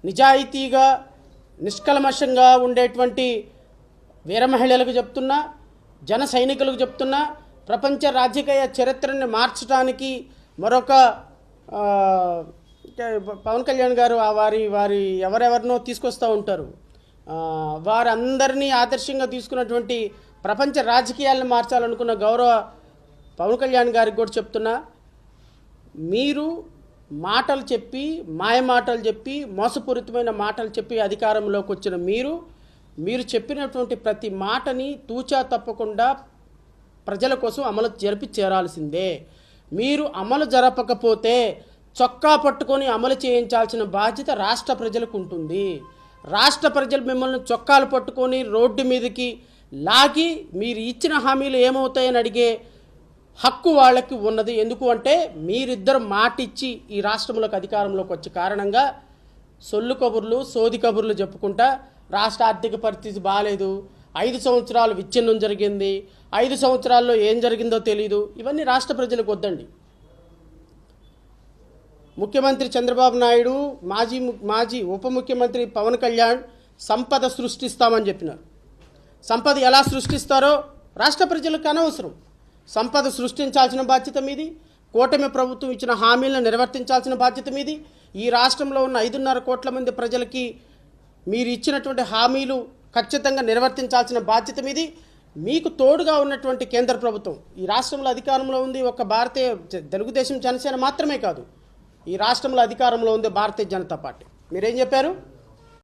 నిజాయితీగా నిష్కల్మషంగా ఉండేటువంటి వీర మహిళలకు చెప్తున్నా, జన సైనికులకు చెప్తున్నా, ప్రపంచ రాజకీయ చరిత్రని మార్చడానికి మరొక పవన్ కళ్యాణ్ గారు వారి ఎవరెవరినో తీసుకొస్తూ ఉంటారు. వారందరినీ ఆదర్శంగా తీసుకున్నటువంటి ప్రపంచ రాజకీయాలను మార్చాలనుకున్న గౌరవ పవన్ కళ్యాణ్ గారికి కూడా చెప్తున్నా, మీరు మాటలు చెప్పి, మాయ మాటలు చెప్పి, మోసపూరితమైన మాటలు చెప్పి అధికారంలోకి వచ్చిన మీరు చెప్పినటువంటి ప్రతి మాటని తూచా తప్పకుండా ప్రజల కోసం అమలు జరిపి చేరాల్సిందే. మీరు అమలు జరపకపోతే చొక్కా పట్టుకొని అమలు చేయించాల్సిన బాధ్యత రాష్ట్ర ప్రజలకు ఉంటుంది. రాష్ట్ర ప్రజలు మిమ్మల్ని చొక్కాలు పట్టుకొని రోడ్డు మీదకి లాగి మీరు ఇచ్చిన హామీలు ఏమవుతాయని అడిగే హక్కు వాళ్ళకి ఉన్నది. ఎందుకు అంటే మీరిద్దరు మాటిచ్చి ఈ రాష్ట్రంలోకి అధికారంలోకి వచ్చే కారణంగా సొల్లు కబుర్లు, సోది కబుర్లు చెప్పుకుంటా రాష్ట్ర ఆర్థిక పరిస్థితి బాగాలేదు, 5 సంవత్సరాలు విచ్ఛిన్నం జరిగింది, 5 సంవత్సరాల్లో ఏం జరిగిందో తెలీదు, ఇవన్నీ రాష్ట్ర ప్రజలకు వద్దండి. ముఖ్యమంత్రి చంద్రబాబు నాయుడు, మాజీ ఉప ముఖ్యమంత్రి పవన్ కళ్యాణ్ సంపద సృష్టిస్తామని చెప్పినారు. సంపద ఎలా సృష్టిస్తారో రాష్ట్ర ప్రజలకు అనవసరం. సంపద సృష్టించాల్సిన బాధ్యత మీది. కూటమి ప్రభుత్వం ఇచ్చిన హామీలను నిర్వర్తించాల్సిన బాధ్యత మీది. ఈ రాష్ట్రంలో ఉన్న 5.5 కోట్ల మంది ప్రజలకి మీరు ఇచ్చినటువంటి హామీలు ఖచ్చితంగా నిర్వర్తించాల్సిన బాధ్యత మీది. మీకు తోడుగా ఉన్నటువంటి కేంద్ర ప్రభుత్వం ఈ రాష్ట్రంలో అధికారంలో ఉంది. ఒక భారతీయ తెలుగుదేశం, జనసేన మాత్రమే కాదు, ఈ రాష్ట్రంలో అధికారంలో ఉంది భారతీయ జనతా పార్టీ. మీరేం చెప్పారు?